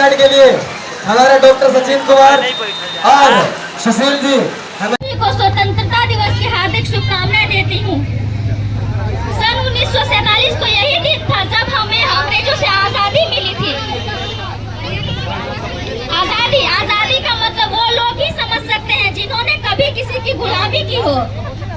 Minute के लिए हमारे डॉक्टर सचिन कुमार और सुशील जी को स्वतंत्रता दिवस की हार्दिक शुभकामनाएं देती हूँ। सन 1947 को यही दिन था जब हमें अंग्रेजों से आजादी मिली थी। आजादी का मतलब वो लोग ही समझ सकते हैं जिन्होंने कभी किसी की गुलामी की हो।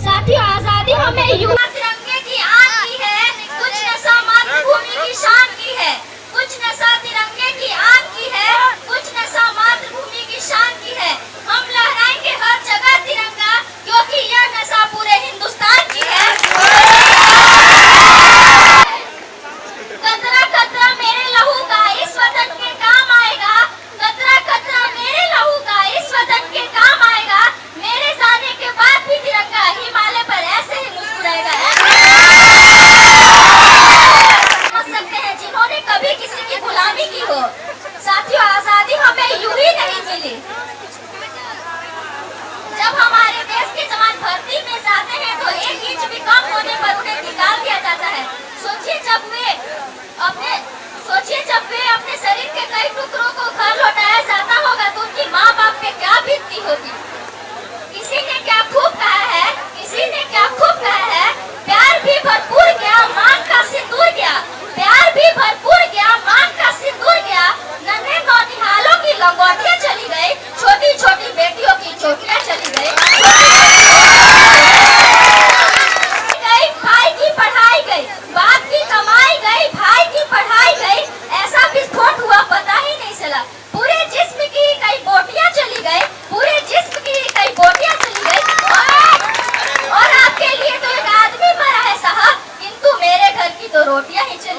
साथियों, आजादी हमें तिरंगे की आन की है, कुछ नशा मातृभूमि की शान की है। कुछ नशा तिरंगे की आन की है, कुछ नशा मातृभूमि की शान की है। हम लहराएंगे हर जगह तिरंगा, क्योंकि यह नशा पूरे हिंदुस्तान की है। कतरा कतरा मेरे लहू का इस वतन के काम आएगा। कतरा कतरा मेरे लहू का इस वतन के काम आएगा। मेरे जाने के बाद भी तिरंगा हिमालय पर ऐसे ही मुस्कुराएगा। समझ सकते हैं जिन्होंने कभी किसी की गुलामी की हो। साथियों, आजादी हमें यूं ही नहीं मिली। जब हमारे देश के जवान भर्ती में जाते हैं तो 1 इंच भी कम होने पर उन्हें निकाल दिया जाता है। सोचिए जब वे अपने शरीर के कई टुकड़ों को घर लौटाया जाता होगा तो उनकी माँ बाप पे क्या बीतती होगी। किसी ने क्या खूब कहा है, प्यार भी भरपूर गया, मांग का सिंदूर गया। प्यार भी भरपूर गया, मांग का सिंदूर गया। नन्हे नौनिहालों की लंगोटियां चली गई, छोटी छोटी बेटियों की चोटियां चली गई। भाई की पढ़ाई गई, बाप की कमाई गई, भाई की पढ़ाई गई। ऐसा विस्फोट हुआ पता ही नहीं चला। पूरे जिस्म की कई बोटियां चली गई, पूरे जिस्म की कई बोटियां चली गई। और आपके लिए तो एक आदमी मरा है साहब, किंतु मेरे घर की तो रोटियां ही चली गई।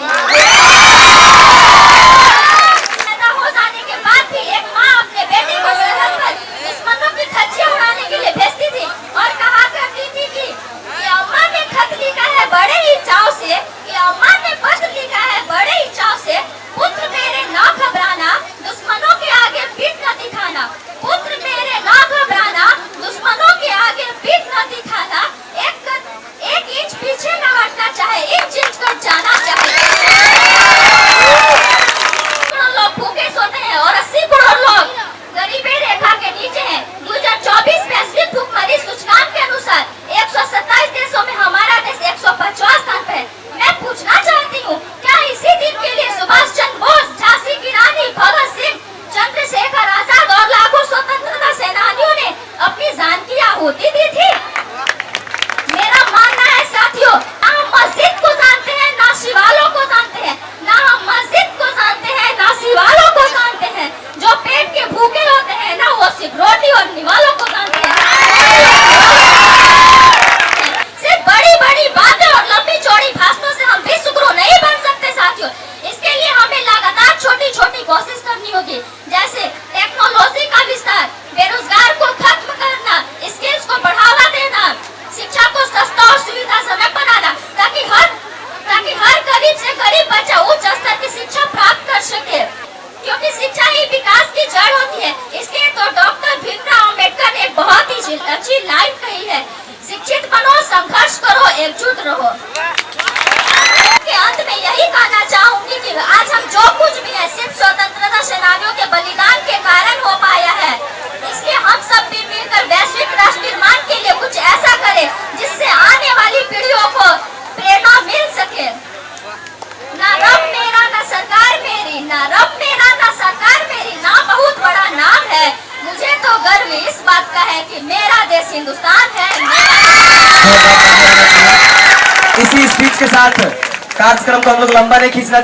पैदा हो जाने के बाद भी एक माँ अपने बेटे को सरहद पर दुश्मनों की धज्जियां उड़ाने के लिए भेजती थी और कहा करती थी कि अम्मा ने खत लिखा है बड़े ही चाव से, अम्मा ने पत्र लिखा है बड़े ही चाव से। पुत्र मेरे ना घबराना, दुश्मनों के आगे पीठ न दिखाना। पुत्र मेरे ना घबराना, दुश्मनों के आगे पीठ न दिखाना। एक इंच पीछे न हटना चाहे, एक इंच को जाना चाहे। लोग भूखे सोते हैं और 80 करोड़ लोग गरीबी रेखा के नीचे हैं। 2024 में वैश्विक भूखमरी सूचकांक के अनुसार 127 देशों में हमारा देश 150 स्थान पे है। मैं पूछना चाहती हूँ, क्या इसी दिन के लिए सुभाष चंद्र बोस, झांसी की रानी, भगत सिंह, चंद्रशेखर आजाद और लाखों स्वतंत्रता सेनानियों ने अपनी जान की आहुति दी थी? मेरा मानना है साथियों, ना हम मस्जिद को जानते हैं, ना शिवालों को जानते हैं। ना हम मस्जिद को जानते हैं, ना शिवालों को जानते हैं। जो पेट के भूखे होते हैं ना, वो सिर्फ रोटी और निवालों को जानते हैं। सिर्फ बड़ी बड़ी बातें और लंबी चौड़ी भाषणों से हम विश्वगुरु नहीं बन सकते साथियों। इसके लिए हमें लगातार छोटी छोटी कोशिश करनी होगी, जैसे टेक्नोलॉजी का विस्तार, बेरोजगार को खत्म करना, स्किल्स को बढ़ावा देना, शिक्षा को सस्ता और सुविधाजनक बनाना, ताकि हर गरीब से गरीब बच्चा उच्च स्तर की शिक्षा प्राप्त कर सके, क्योंकि शिक्षा ही विकास की जड़ होती है। इसलिए तो डॉक्टर भीमराव अम्बेडकर ने एक बहुत ही अच्छी लाइन कही है, शिक्षित बनो, संघर्ष करो, एकजुट रहो। के अंत में यही कहना चाहूंगी कि आज हम जो कुछ भी है सिर्फ स्वतंत्रता सेनानियों के बलिदान के कारण हो पाया है। इसलिए हम सब भी मिलकर वैश्विक राष्ट्र निर्माण के लिए कुछ ऐसा करें जिससे आने वाली पीढ़ियों को प्रेरणा मिल सके। ना रब मेरा, ना सरकार मेरी, ना रब मेरा, ना सरकार मेरी, ना बहुत बड़ा नाम है। मुझे तो गर्व इस बात का है कि मेरा देश हिंदुस्तान है। इसी स्पीच के साथ कार्यक्रम को हम लोग लंबा नहीं खींचना।